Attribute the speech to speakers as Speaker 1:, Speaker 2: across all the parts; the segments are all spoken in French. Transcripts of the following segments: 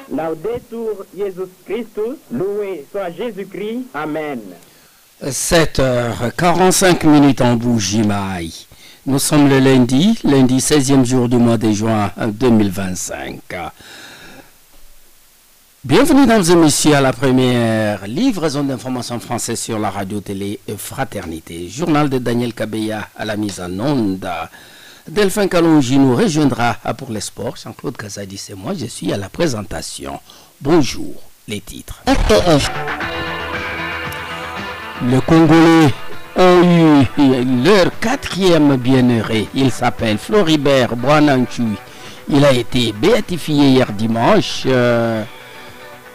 Speaker 1: Laudetur Jesus Christus, loué soit Jésus-Christ. Amen.
Speaker 2: 7h45 en Bougimaï. Nous sommes le lundi 16e jour du mois de juin 2025. Bienvenue dans et messieurs à la première livraison d'informations françaises sur la radio-télé Fraternité. Journal de Daniel Kabeya à la mise en onde. Delphin Kalonji nous rejoindra pour les sports. Jean-Claude Kazadis et moi, je suis à la présentation. Bonjour, les titres. Le Congolais ont eu leur 4e bienheureux. Il s'appelle Floribert Boananchui. Il a été béatifié hier dimanche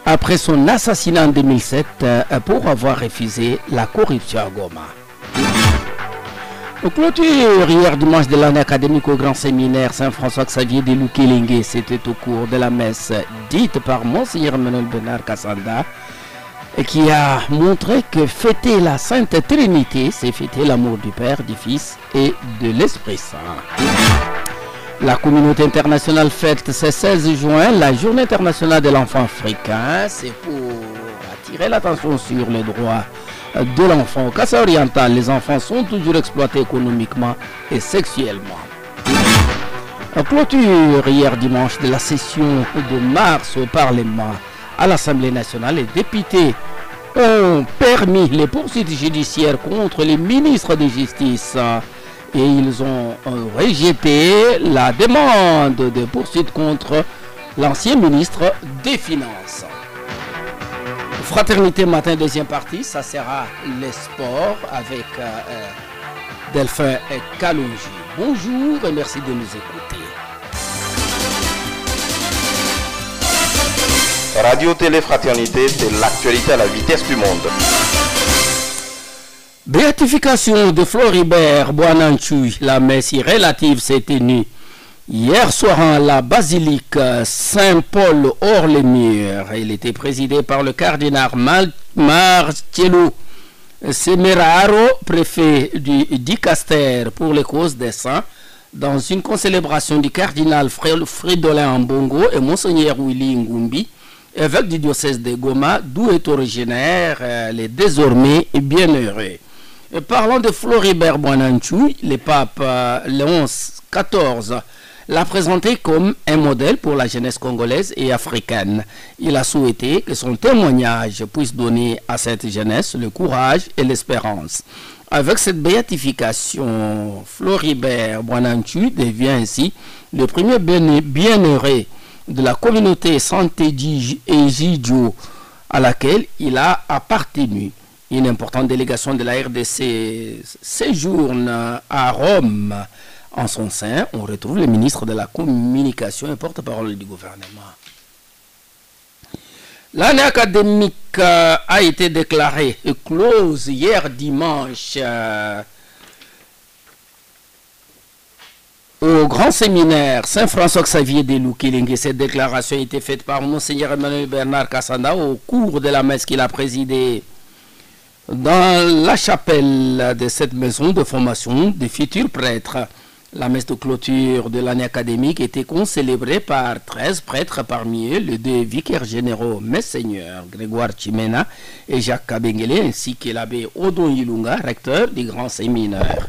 Speaker 2: après son assassinat en 2007 pour avoir refusé la corruption à Goma. Au clôture hier dimanche de l'année académique au grand séminaire Saint-François-Xavier de Lukelingue, c'était au cours de la messe dite par Monseigneur Emmanuel Bernard Kassanda et qui a montré que fêter la Sainte Trinité, c'est fêter l'amour du Père, du Fils et de l'Esprit Saint. La communauté internationale fête ce 16 juin la journée internationale de l'enfant africain. C'est pour attirer l'attention sur les droits de l'enfant. Au Kassai oriental, les enfants sont toujours exploités économiquement et sexuellement. En clôture hier dimanche de la session de mars au Parlement à l'Assemblée nationale, les députés ont permis les poursuites judiciaires contre les ministres de justice et ils ont rejeté la demande de poursuite contre l'ancien ministre des Finances. Fraternité matin, deuxième partie, ça sera les sports avec Delphin Kalonji. Bonjour et merci de nous écouter.
Speaker 3: Radio Télé Fraternité, c'est l'actualité à la vitesse du monde.
Speaker 2: Béatification de Floribert Boananchui, la messe relative s'est tenue hier soir à la basilique Saint-Paul hors les murs. Il était présidé par le cardinal Marcello Semeraro, préfet du Dicaster pour les causes des saints, dans une concélébration du cardinal Fridolin Mbongo et Monseigneur Willy Ngumbi, évêque du diocèse de Goma, d'où est originaire les désormais bienheureux. Et parlant de Floribert Boananchui, le pape Léon XIV l'a présenté comme un modèle pour la jeunesse congolaise et africaine. Il a souhaité que son témoignage puisse donner à cette jeunesse le courage et l'espérance. Avec cette béatification, Floribert Boananchui devient ainsi le premier bienheureux de la communauté Santé Egidio à laquelle il a appartenu. Une importante délégation de la RDC séjourne à Rome. En son sein, on retrouve le ministre de la Communication et porte-parole du gouvernement. L'année académique a été déclarée close hier dimanche au grand séminaire Saint-François-Xavier de Lukelingue. Cette déclaration a été faite par Monseigneur Emmanuel Bernard Kassanda au cours de la messe qu'il a présidée dans la chapelle de cette maison de formation des futurs prêtres. La messe de clôture de l'année académique était concélébrée par 13 prêtres, parmi eux les 2 vicaires généraux, Messeigneur Grégoire Chimena et Jacques Kabengele, ainsi que l'abbé Odon Ilunga, recteur du grand séminaire.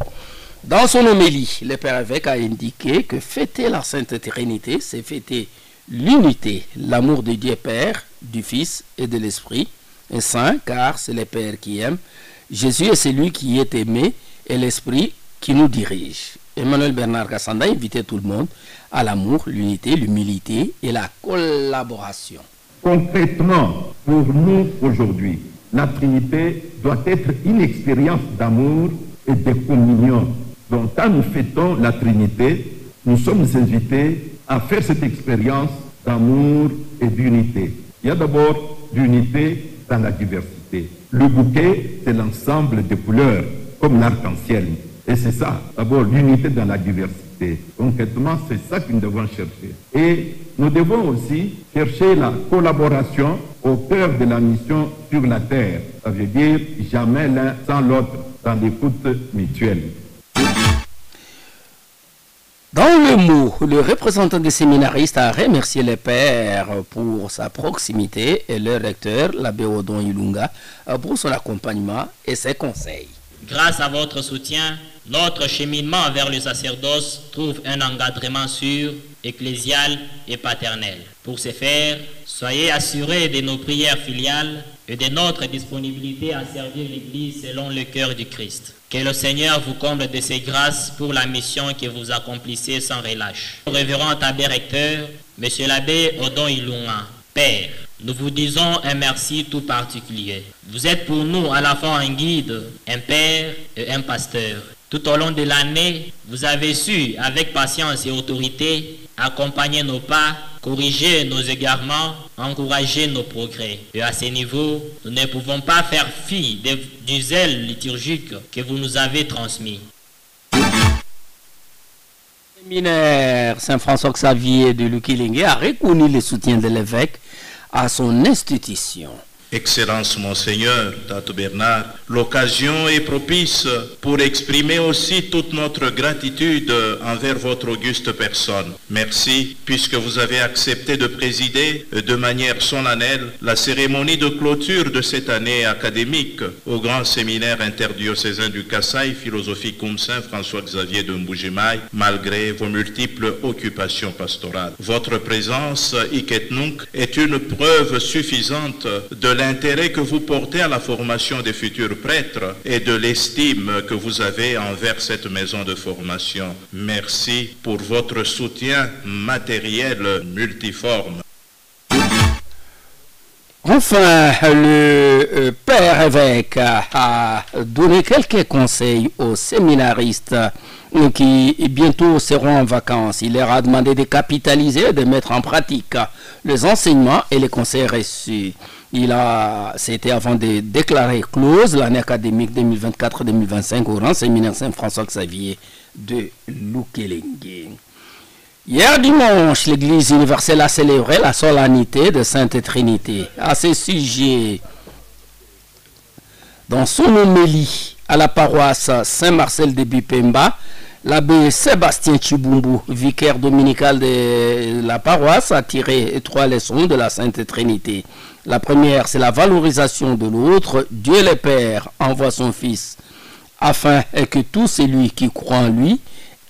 Speaker 2: Dans son homélie, le père évêque a indiqué que fêter la Sainte Trinité, c'est fêter l'unité, l'amour de Dieu Père, du Fils et de l'Esprit Saint, car c'est le Père qui aime. Jésus est celui qui est aimé et l'Esprit qui nous dirige. Emmanuel Bernard Kassanda a invité tout le monde à l'amour, l'unité, l'humilité et la collaboration.
Speaker 4: Concrètement, pour nous aujourd'hui, la Trinité doit être une expérience d'amour et de communion. Donc quand nous fêtons la Trinité, nous sommes invités à faire cette expérience d'amour et d'unité. Il y a d'abord l'unité dans la diversité. Le bouquet, c'est l'ensemble des couleurs, comme l'arc-en-ciel. Et c'est ça, d'abord l'unité dans la diversité. Concrètement, c'est ça que nous devons chercher. Et nous devons aussi chercher la collaboration au cœur de la mission sur la terre. Ça veut dire jamais l'un sans l'autre, dans l'écoute mutuelle.
Speaker 2: Dans le mot, le représentant des séminaristes a remercié les pères pour sa proximité et le recteur, l'abbé Odon Ilunga, pour son accompagnement et ses conseils.
Speaker 5: Grâce à votre soutien, notre cheminement vers le sacerdoce trouve un encadrement sûr, ecclésial et paternel. Pour ce faire, soyez assurés de nos prières filiales et de notre disponibilité à servir l'Église selon le cœur du Christ. Que le Seigneur vous comble de ses grâces pour la mission que vous accomplissez sans relâche. Révérend abbé recteur, Monsieur l'abbé Odon Ilunga, Père, nous vous disons un merci tout particulier. Vous êtes pour nous à la fois un guide, un père et un pasteur. Tout au long de l'année, vous avez su, avec patience et autorité, accompagner nos pas, corriger nos égarements, encourager nos progrès. Et à ce niveau, nous ne pouvons pas faire fi du zèle liturgique que vous nous avez transmis.
Speaker 2: Le séminaire Saint-François Xavier de Lukilingue a reconnu le soutien de l'évêque à son institution.
Speaker 6: Excellence Monseigneur Tato Bernard, l'occasion est propice pour exprimer aussi toute notre gratitude envers votre auguste personne. Merci, puisque vous avez accepté de présider de manière solennelle la cérémonie de clôture de cette année académique au grand séminaire interdiocésain du Kasaï, Philosophicum Saint-François Xavier de Mbujimaï, malgré vos multiples occupations pastorales. Votre présence, Iketnunk, est une preuve suffisante de l'intérêt que vous portez à la formation des futurs prêtres et de l'estime que vous avez envers cette maison de formation. Merci pour votre soutien matériel multiforme.
Speaker 2: Enfin, le père évêque a donné quelques conseils aux séminaristes qui bientôt seront en vacances. Il leur a demandé de capitaliser et de mettre en pratique les enseignements et les conseils reçus. C'était avant de déclarer close l'année académique 2024-2025 au grand séminaire Saint-François Xavier de Lukilingue. Hier dimanche, l'Église universelle a célébré la solennité de Sainte Trinité. À ce sujet, dans son homélie à la paroisse Saint-Marcel de Bipemba, l'abbé Sébastien Chibumbu, vicaire dominical de la paroisse, a tiré 3 leçons de la Sainte Trinité. La première, c'est la valorisation de l'autre. Dieu le Père envoie son Fils afin que tout celui qui croit en lui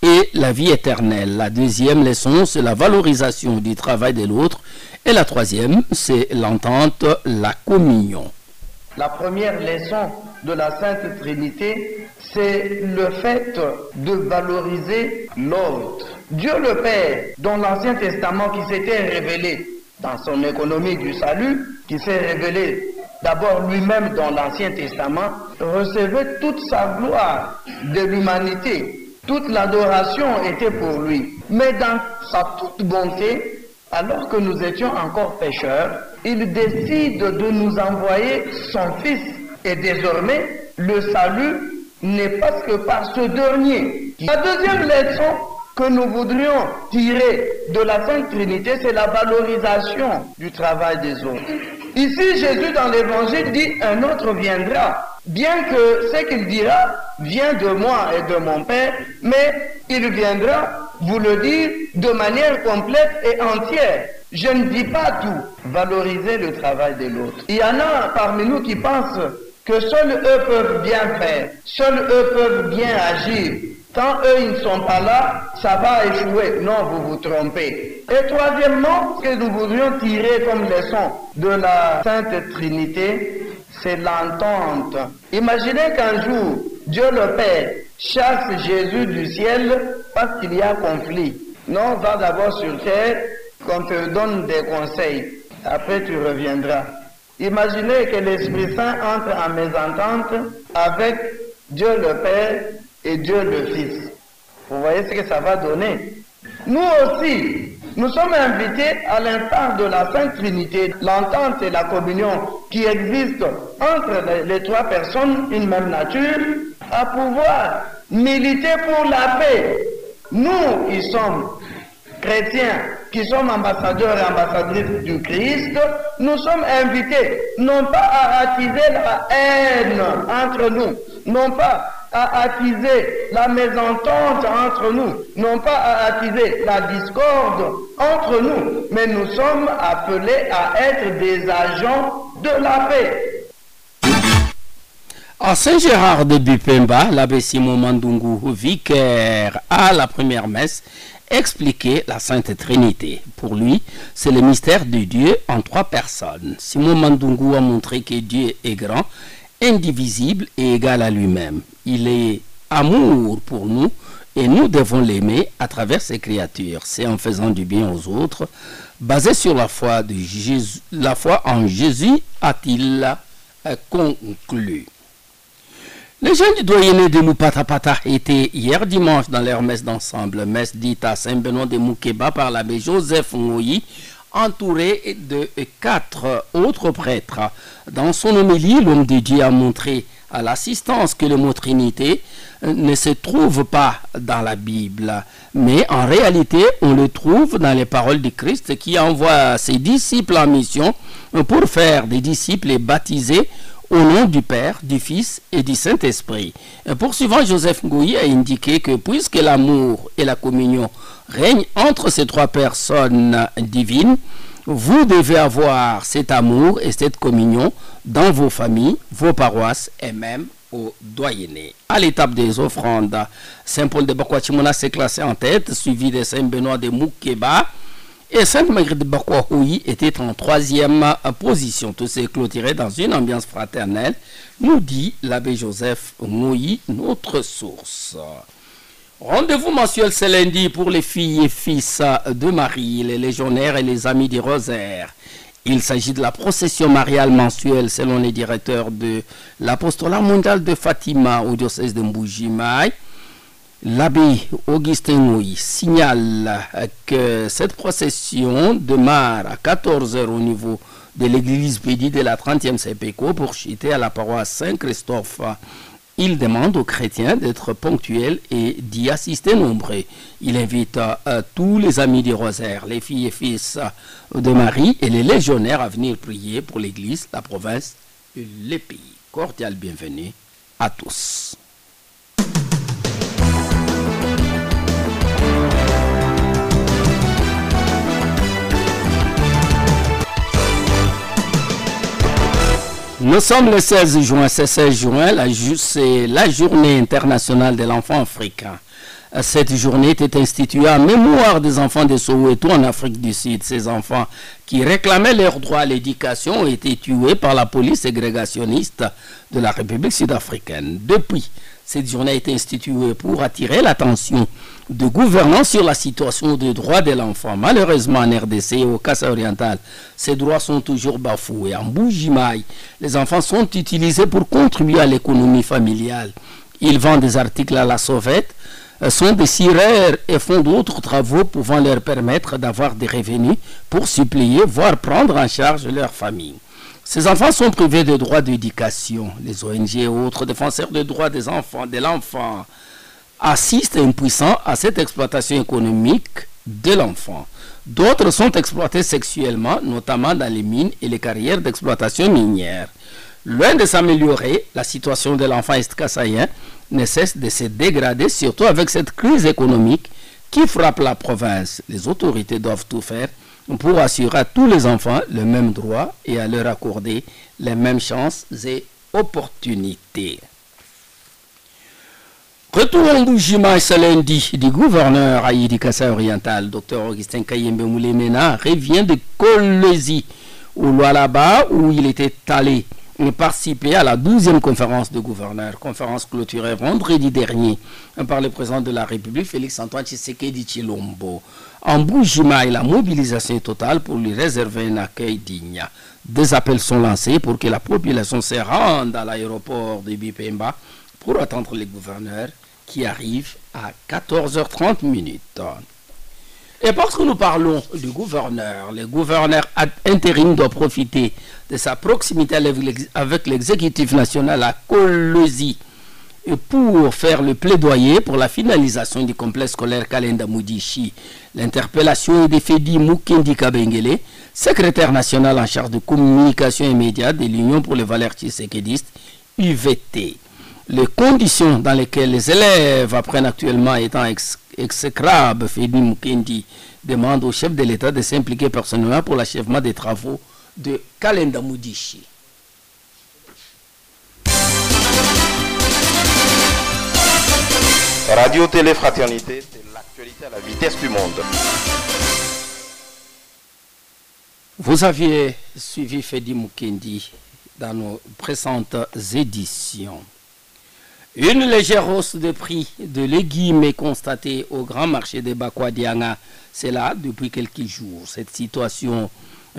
Speaker 2: ait la vie éternelle. La deuxième leçon, c'est la valorisation du travail de l'autre. Et la troisième, c'est l'entente, la communion.
Speaker 7: La première leçon de la Sainte Trinité, c'est le fait de valoriser l'autre. Dieu le Père, dans l'Ancien Testament qui s'était révélé dans son économie du salut, qui s'est révélé d'abord lui-même dans l'Ancien Testament, recevait toute sa gloire de l'humanité. Toute l'adoration était pour lui. Mais dans sa toute bonté, alors que nous étions encore pécheurs, il décide de nous envoyer son Fils. Et désormais, le salut n'est pas que par ce dernier. La deuxième leçon que nous voudrions tirer de la Sainte Trinité, c'est la valorisation du travail des autres. Ici, Jésus dans l'Évangile dit « un autre viendra ». Bien que ce qu'il dira vient de moi et de mon Père, mais il viendra vous le dire de manière complète et entière. Je ne dis pas tout. Valoriser le travail de l'autre. Il y en a parmi nous qui pensent que seuls eux peuvent bien faire, seuls eux peuvent bien agir. Tant eux, ils ne sont pas là, ça va échouer. Non, vous vous trompez. Et troisièmement, ce que nous voudrions tirer comme leçon de la Sainte Trinité, c'est l'entente. Imaginez qu'un jour, Dieu le Père chasse Jésus du ciel parce qu'il y a conflit. Non, va d'abord sur terre, qu'on te donne des conseils. Après, tu reviendras. Imaginez que l'Esprit Saint entre en mésentente avec Dieu le Père et Dieu le Fils. Vous voyez ce que ça va donner. Nous aussi, nous sommes invités à l'instar de la Sainte Trinité, l'entente et la communion qui existent entre les 3 personnes, une même nature, à pouvoir militer pour la paix. Nous qui sommes chrétiens, qui sommes ambassadeurs et ambassadrices du Christ, nous sommes invités non pas à attiser la haine entre nous, non pas à attiser la mésentente entre nous, non pas à attiser la discorde entre nous, mais nous sommes appelés à être des agents de la paix.
Speaker 2: À Saint-Gérard de Bupemba, l'abbé Simon Mandungu, vicaire à la première messe, expliquait la Sainte Trinité. Pour lui, c'est le mystère de Dieu en 3 personnes. Simon Mandungu a montré que Dieu est grand, indivisible et égal à lui-même. Il est amour pour nous et nous devons l'aimer à travers ses créatures. C'est en faisant du bien aux autres, basé sur la foi en Jésus, a-t-il conclu. Les jeunes du doyenné de Lupatapata étaient hier dimanche dans leur messe d'ensemble, messe dite à Saint-Benoît de Moukeba par l'abbé Joseph Ngoyi, entouré de 4 autres prêtres. Dans son homélie, l'homme de Dieu a montré à l'assistance que le mot Trinité ne se trouve pas dans la Bible, mais en réalité, on le trouve dans les paroles de Christ qui envoie ses disciples en mission pour faire des disciples et baptiser au nom du Père, du Fils et du Saint-Esprit. Poursuivant, Joseph Ngoyi a indiqué que puisque l'amour et la communion règnent entre ces 3 personnes divines, vous devez avoir cet amour et cette communion dans vos familles, vos paroisses et même au doyenné. À l'étape des offrandes, Saint-Paul de Bakwachimona s'est classé en tête, suivi de Saint-Benoît de Moukeba, et Sainte-Marguerite de Bakwahoui était en 3e position. Tout s'est clôturé dans une ambiance fraternelle, nous dit l'abbé Joseph Ngoyi, notre source. Rendez-vous mensuel ce lundi pour les filles et fils de Marie, les légionnaires et les amis du rosaire. Il s'agit de la procession mariale mensuelle selon les directeurs de l'apostolat mondial de Fatima au diocèse de Mbuji-Mayi. L'abbé Augustin Ngoyi signale que cette procession démarre à 14 h au niveau de l'église pédie de la 30e CPECO pour chuter à la paroisse Saint-Christophe. Il demande aux chrétiens d'être ponctuels et d'y assister nombreux. Il invite tous les amis du rosaire, les filles et fils de Marie et les légionnaires à venir prier pour l'église, la province et les pays. Cordial bienvenue à tous. Nous sommes le 16 juin, c'est 16 juin, c'est la journée internationale de l'enfant africain. Cette journée était instituée en mémoire des enfants de Soweto en Afrique du Sud. Ces enfants qui réclamaient leur droit à l'éducation ont été tués par la police ségrégationniste de la République sud-africaine. Depuis, cette journée a été instituée pour attirer l'attention de gouvernants sur la situation des droits de l'enfant. Malheureusement, en RDC et au Kasaï oriental, ces droits sont toujours bafoués. En Mbuji-Mayi, les enfants sont utilisés pour contribuer à l'économie familiale. Ils vendent des articles à la sauvette, sont des cireurs et font d'autres travaux pouvant leur permettre d'avoir des revenus pour suppléer, voire prendre en charge leur famille. Ces enfants sont privés de droits d'éducation. Les ONG et autres défenseurs des droits des enfants, de l'enfant, assistent impuissants à cette exploitation économique de l'enfant. D'autres sont exploités sexuellement, notamment dans les mines et les carrières d'exploitation minière. Loin de s'améliorer, la situation de l'enfant est-kassaïen ne cesse de se dégrader, surtout avec cette crise économique qui frappe la province. Les autorités doivent tout faire pour assurer à tous les enfants le même droit et à leur accorder les mêmes chances et opportunités. Retour en Mbuji-Mayi ce lundi du gouverneur Haïdi Kasaï oriental, Dr Augustin Kayembe Moulemena, revient de Kolwezi au Lualaba où il était allé participer à la 12e conférence de gouverneurs, conférence clôturée vendredi dernier par le président de la République, Félix-Antoine Tshisekedi Tshilombo. En Mbuji-Mayi, la mobilisation est totale pour lui réserver un accueil digne. Des appels sont lancés pour que la population se rende à l'aéroport de Bipemba pour attendre les gouverneurs qui arrivent à 14h30. Et parce que nous parlons du gouverneur, le gouverneur intérim doit profiter de sa proximité avec l'exécutif national à Kolwezi pour faire le plaidoyer pour la finalisation du complexe scolaire Kalenda Mudishi. L'interpellation est de Fedi Mukendi Kabengele, secrétaire national en charge de communication et médias de l'Union pour les valeurs tshisekédistes, UVT. Les conditions dans lesquelles les élèves apprennent actuellement étant exécrables, Fedi Mukendi demande au chef de l'État de s'impliquer personnellement pour l'achèvement des travaux de Kalenda Moudichi.
Speaker 3: Radio Télé Fraternité, c'est l'actualité à la vitesse du monde.
Speaker 2: Vous aviez suivi Fedi Mukendi dans nos précédentes éditions. Une légère hausse de prix de légumes est constatée au grand marché de Bakwadianga. C'est là depuis quelques jours. Cette situation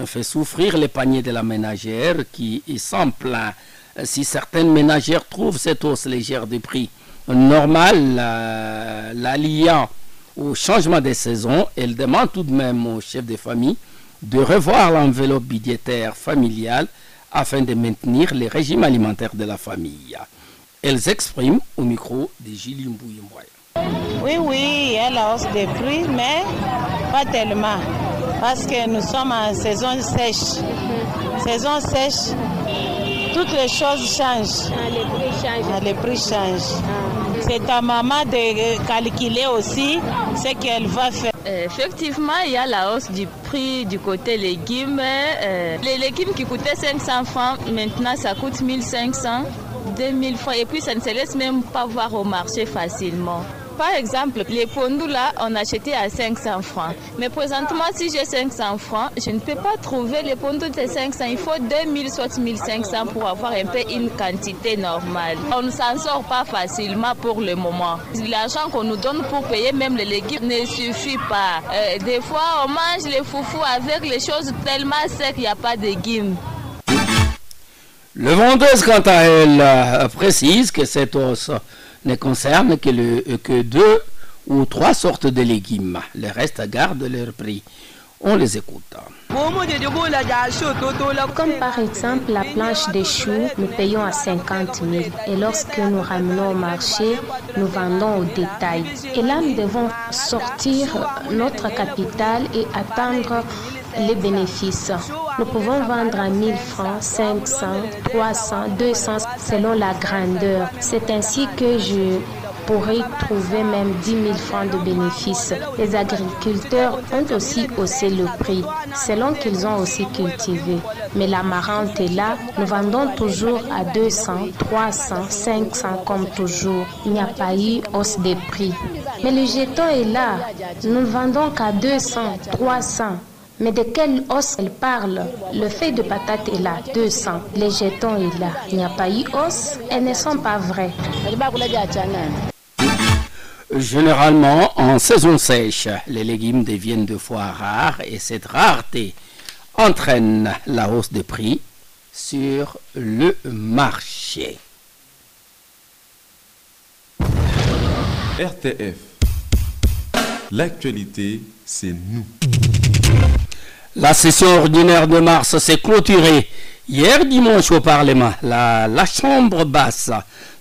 Speaker 2: fait souffrir les paniers de la ménagère qui s'en plaint. Si certaines ménagères trouvent cette hausse légère de prix normale, la liant au changement des saisons, elles demandent tout de même aux chefs de famille de revoir l'enveloppe budgétaire familiale afin de maintenir les régimes alimentaires de la famille. Elles expriment au micro de Julie Mbouye-Mboye.
Speaker 8: Oui, il y a la hausse des prix, mais pas tellement. Parce que nous sommes en saison sèche. Saison sèche, toutes les choses changent. Les prix changent. C'est à maman de calculer aussi ce qu'elle va faire.
Speaker 9: Effectivement, il y a la hausse du prix du côté légumes. Les légumes qui coûtaient 500 francs, maintenant ça coûte 1500. 2000 francs et puis ça ne se laisse même pas voir au marché facilement. Par exemple, les pondous là, on achetait à 500 francs. Mais présentement, si j'ai 500 francs, je ne peux pas trouver les pondous de 500. Il faut 2000, soit 1500 pour avoir un peu une quantité normale. On ne s'en sort pas facilement pour le moment. L'argent qu'on nous donne pour payer même les légumes ne suffit pas. Des fois, on mange les foufous avec les choses tellement secs, il n'y a pas de légumes.
Speaker 2: Le vendeuse, quant à elle, précise que cette hausse ne concerne que 2 ou 3 sortes de légumes. Le reste gardent leur prix. On les écoute.
Speaker 10: Comme par exemple la planche de choux, nous payons à 50 000. Et lorsque nous ramenons au marché, nous vendons au détail. Et là, nous devons sortir notre capital et attendre les bénéfices. Nous pouvons vendre à 1000 francs, 500, 300, 200 selon la grandeur. C'est ainsi que je pourrais trouver même 10 000 francs de bénéfices. Les agriculteurs ont aussi haussé le prix selon qu'ils ont aussi cultivé. Mais l'amarante est là, nous vendons toujours à 200, 300, 500 comme toujours. Il n'y a pas eu hausse des prix. Mais le jeton est là, nous ne vendons qu'à 200, 300. Mais de quelle hausse elle parle? Le feuille de patate est là, 200. Les jetons est là. Il n'y a pas eu hausse. Elles ne sont pas vraies.
Speaker 2: Généralement, en saison sèche, les légumes deviennent 2 fois rares et cette rareté entraîne la hausse des prix sur le marché.
Speaker 11: RTF. L'actualité, c'est nous.
Speaker 2: La session ordinaire de mars s'est clôturée hier dimanche au Parlement. La Chambre basse,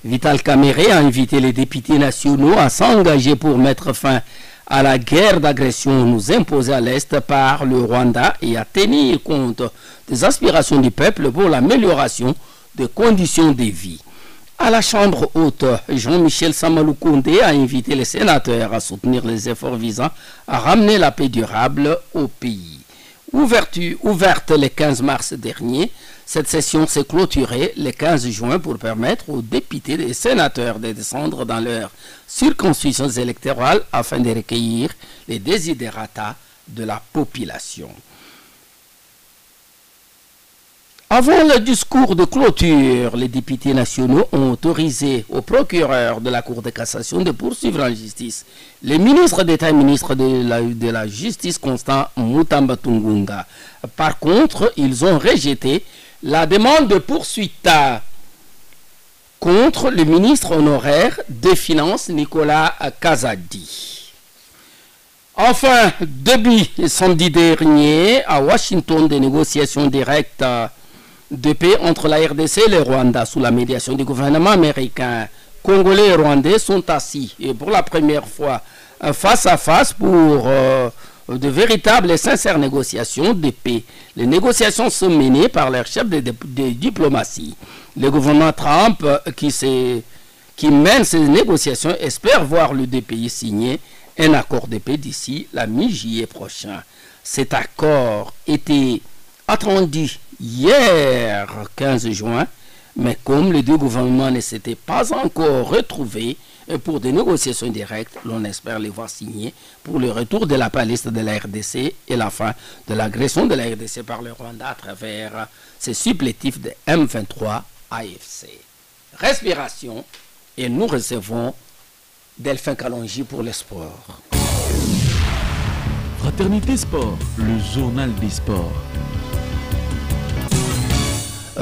Speaker 2: Vital Kamerhe, a invité les députés nationaux à s'engager pour mettre fin à la guerre d'agression nous imposée à l'Est par le Rwanda et à tenir compte des aspirations du peuple pour l'amélioration des conditions de vie. À la Chambre haute, Jean-Michel Samaloukonde a invité les sénateurs à soutenir les efforts visant à ramener la paix durable au pays. Ouverte le 15 mars dernier, cette session s'est clôturée le 15 juin pour permettre aux députés et sénateurs de descendre dans leurs circonscriptions électorales afin de recueillir les desiderata de la population. Avant le discours de clôture, les députés nationaux ont autorisé au procureur de la Cour de cassation de poursuivre en justice le ministre d'État et ministre de la Justice, Constant Mutamba Tungunga. Par contre, ils ont rejeté la demande de poursuite contre le ministre honoraire des Finances, Nicolas Kazadi. Enfin, depuis samedi dernier, à Washington, des négociations directes de paix entre la RDC et le Rwanda sous la médiation du gouvernement américain. Congolais et Rwandais sont assis et pour la première fois face à face pour de véritables et sincères négociations de paix. Les négociations sont menées par leur chef de diplomatie. Le gouvernement Trump qui s'est qui mène ces négociations espère voir le deux pays signer un accord de paix d'ici la mi-juillet prochain. Cet accord était attendu hier 15 juin, mais comme les deux gouvernements ne s'étaient pas encore retrouvés pour des négociations directes, l'on espère les voir signer pour le retour de la paix à l'est de la RDC et la fin de l'agression de la RDC par le Rwanda à travers ces supplétifs de M23 AFC. Respiration, et nous recevons Delphin Kalonji pour le sport.
Speaker 11: Fraternité Sport, le journal des sports.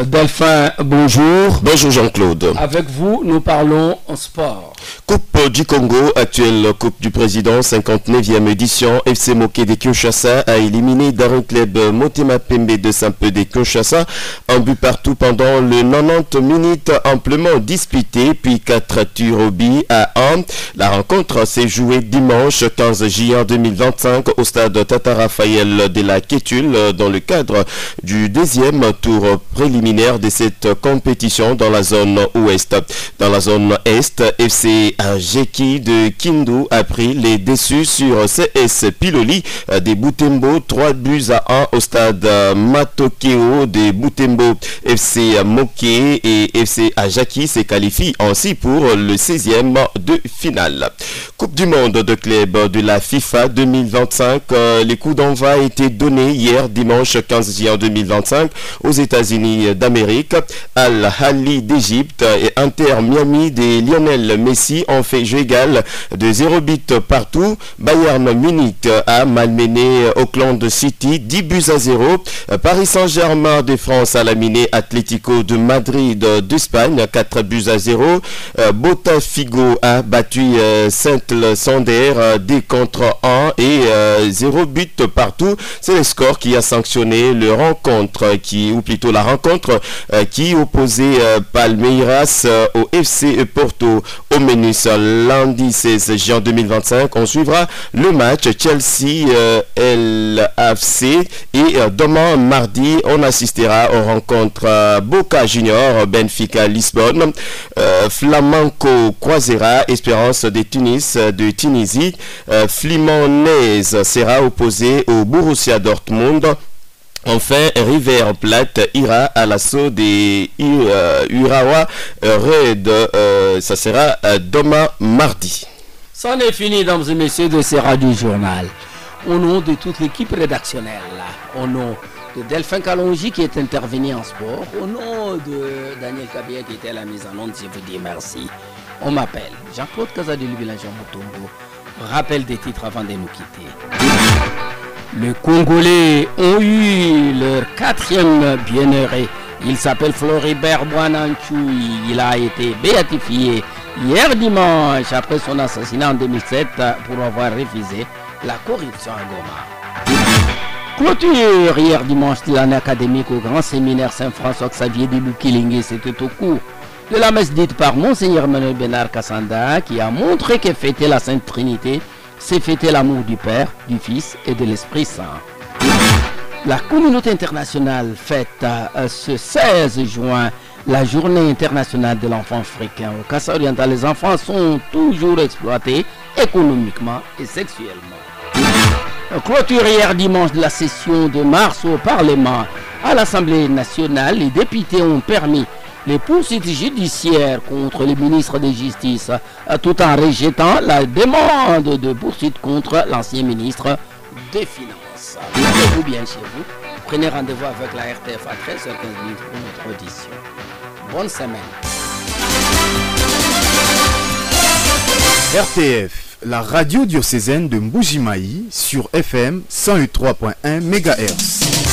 Speaker 2: Delphin, bonjour.
Speaker 12: Bonjour Jean-Claude.
Speaker 2: Avec vous, nous parlons en sport.
Speaker 12: Coupe du Congo, actuelle Coupe du Président, 59e édition. FC Moké de Kinshasa a éliminé Daring Club Motema Pembe de Saint-Peu de Kinshasa. Un but partout pendant le 90 minutes amplement disputé, puis 4 tirs au but à 1. La rencontre s'est jouée dimanche 15 juillet 2025 au stade Tata Raphaël de la Kétule dans le cadre du deuxième tour préliminaire de cette compétition dans la zone ouest. Dans la zone est, FC Jeki de Kindu a pris les déçus sur CS Piloli de Butembo, 3 buts à 1 au stade Matokeo de Butembo. FC Moké et FC Ajaki se qualifient ainsi pour le 16e de finale. Coupe du monde de club de la FIFA 2025. Les coups d'envoi a été donnés hier dimanche 15 juin 2025 aux États-Unis d'Amérique. Al-Ahly d'Égypte et Inter Miami de Lionel Messi ont fait jeu égal de 0 but partout. Bayern Munich a malmené Auckland City 10 buts à 0. Paris Saint-Germain de France a laminé Atlético de Madrid d'Espagne 4 buts à 0. Botafogo a battu Saint-Sander 2 contre 1 et 0 but partout. C'est le score qui a sanctionné la rencontre qui opposait Palmeiras au FC Porto. Au menu lundi 16 juin 2025, on suivra le match Chelsea-LFC et demain mardi, on assistera aux rencontres Boca Junior, Benfica Lisbonne, Flamenco Croisera, Espérance de Tunis de Tunisie, Flimonnaise sera opposé au Borussia Dortmund. Enfin, River Plate ira à l'assaut des Urawa Red. Ça sera demain mardi.
Speaker 2: C'en est fini, mesdames et messieurs, de ces radios journal. Au nom de toute l'équipe rédactionnelle, au nom de Delphin Kalonji qui est intervenu en sport, au nom de Daniel Kabia qui était à la mise en onde, je vous dis merci. On m'appelle Jean-Claude Kazadeli-Bilangeon Mutombo. Rappel des titres avant de nous quitter. Les Congolais ont eu leur 4e bienheuré. Il s'appelle Floribert Boinanchoui. Il a été béatifié hier dimanche après son assassinat en 2007 pour avoir refusé la corruption à Goma. Clôture hier dimanche de l'année académique au grand séminaire Saint-François Xavier de Lukilingue. C'était au cours de la messe dite par Monseigneur Manuel Bernard Kassanda qui a montré que fêter la Sainte Trinité, c'est fêter l'amour du Père, du Fils et de l'Esprit Saint. La communauté internationale fête ce 16 juin la journée internationale de l'enfant africain. Au Kassai oriental, les enfants sont toujours exploités économiquement et sexuellement. Clôture hier dimanche de la session de mars au Parlement. À l'Assemblée nationale, les députés ont permis les poursuites judiciaires contre les ministres de justice, tout en rejetant la demande de poursuite contre l'ancien ministre des Finances. Mettez-vous bien chez vous. Prenez rendez-vous avec la RTF à 13h15 pour notre audition. Bonne semaine.
Speaker 13: RTF, la radio diocésaine de Mbujimayi sur FM 103.1 MHz.